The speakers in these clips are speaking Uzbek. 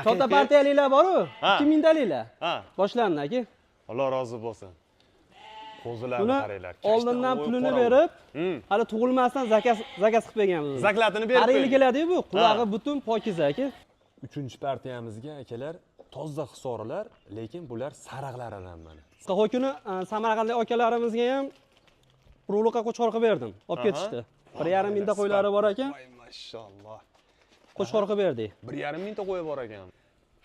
Katta partiyaliklar bor-ku, Ha. 2000 daliklar. Ha. Boshlandi aka. Alloh rozi bo'lsin. Qo'zilarni Buni qaranglar. oldindan Kashtan pulini qo'y, berib, Hmm. hali tug'ilmasdan zakaz qilib berganmiz. Zaklatini berib Har yili qo'ying. keladi bu, qulog'i butun pokiza aka. Uchinchi partiyamizga akalar toza hisorilar, lekin bular sariqlaridan mana. Qisqa kuni Samarqandlik akalarimizga ham quruqliqqa qo'chqor qilib berdim. Olib ketishdi. 1,5 mingta qo'ylari bor ekan, Voy mashalloh. qo'chqor qilib berdik. 1,5 mingta qo'yi bor ekan.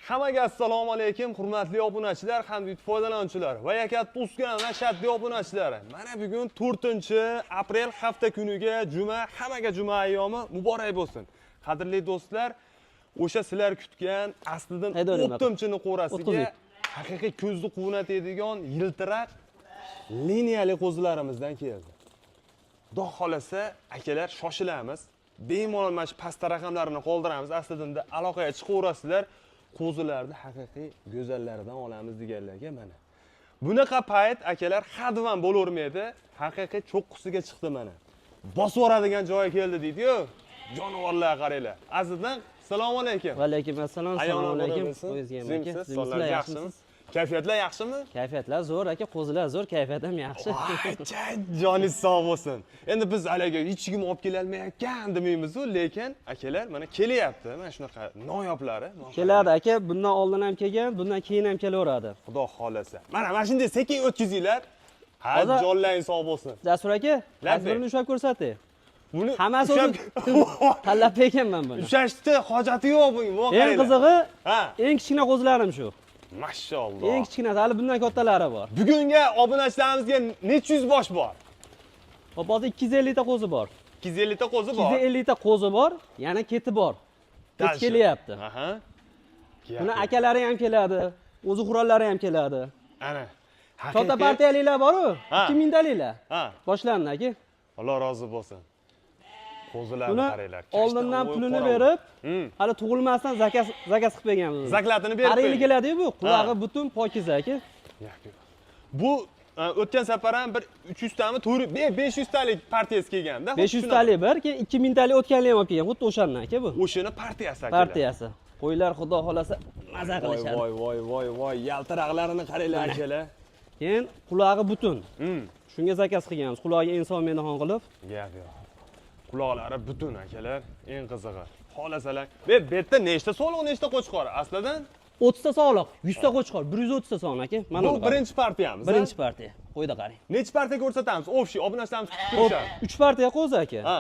Hammaga assalomu alaykum, hurmatli obunachilar hamda foydalanuvchilar va yakatda usgan va shartli obunachilar. Mana bugun 4-aprel hafta kuniga juma, hammaga juma ayyomi muborak bo'lsin. Qadrli do'stlar, o'sha sizlar kutgan aslidan o'ttimchini qo'rasiga haqiqiy ko'zni quvnatadigan yiltiraq liniyali qo'zilarimizdan keldi. Xudo xolasa, akalar shoshilamiz. Bemalol mana shu past raqamlarini qoldiramiz. Aslida aloqaga chiqaverasizlar. Qo'zilarni haqiqiy go'zallaridan olamiz deganlarga mana. Bunaqa payt akalar hadvan bo'lavermaydi. Haqiqiy cho'qqisiga chiqdi mana. Bosib yoradigan joyi keldi deydi-yu. Jonivorlar qaranglar. Azizdan assalomu alaykum. Va alaykum assalom, assalomu alaykum. O'zingizga ham aka. Sizlar yaxshimi? Kayfiyatlar yaxshimi? Kayfiyatlar zo'r aka, qo'zilar zo'r, kayfiyat ham yaxshi. Joningiz sog' bo'lsin. Endi biz haliga hech kim olib kela olmayotgan demaymiz-ku, lekin akalar mana kelyapti. Mana shunaqa noyoblari. Keladi aka, bundan oldin ham kelgan, bundan keyin ham kelaveradi. Xudo xolasa. Mana shunday sekin o'tkazinglar. Ha, jonlaring sog' bo'lsin. Jasur aka, birini ushlab ko'rsating. Buni hammasi tanlab berganman buni. Ushashni hojati yo'q bunga. Eng qizig'i, ha, eng kichkina qo'zilarim shu. Mashalloh. Eng kichkinasi, hali bundan kattalari bor. Bugunga obunachilarimizga necha yuz bosh bor? Hozir 250 ta qo'zi bor. 250 ta qo'zi bor. 250 ta qo'zi bor, yana keti bor. Ket kelyapti. Aha. Buni akalari ham keladi, o'zi qurollari ham keladi. Ana. Katta partiyaliklar bor-ku, Ha. 2000 daliklar. Ha. Boshlandi aka. Alloh rozi bo'lsin. Qo'zilarni Buni qaranglar. oldindan pulini berib, hali tug'ilmasdan zakaz qilib berganmiz. Zaklatini berib Har yili qo'ying. keladi bu, qulog'i butun pokiza aka. Bu o'tgan safar ham bir 300 tami, 500 talik partiyasi kelganda. 500 talik bir, keyin 2000 talik o'tganlar ham olib kelgan, xuddi o'shandan aka bu. O'shini partiyasi aka. Partiyasi. Qo'ylar xudo xolasa maza qilishadi. Voy, yaltiraqlarini qaranglar akalar. Keyin qulog'i butun. Shunga zakaz qilganmiz. Qulog'iga inson menaxon qilib. Gap yo'q. Quloqlari butun akalar, eng qizig'i. Xolasalar. Bu yerda nechta soliq, nechta qo'chqor? Aslidan 30 ta soliq, 100 ta qo'chqor, 130 ta son aka. Mana bu birinchi partiyamiz. Birinchi partiya. Qo'yda qarang. Necha partiya ko'rsatamiz? Ofshi, obunachilarimiz kutib turishadi. 3 partiya qo'zi aka. Ha.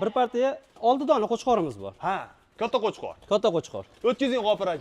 Bir partiya 6 dona qo'chqorimiz bor. Ha, katta qo'chqor. Katta qo'chqor. O'tkazing G'ofir aka.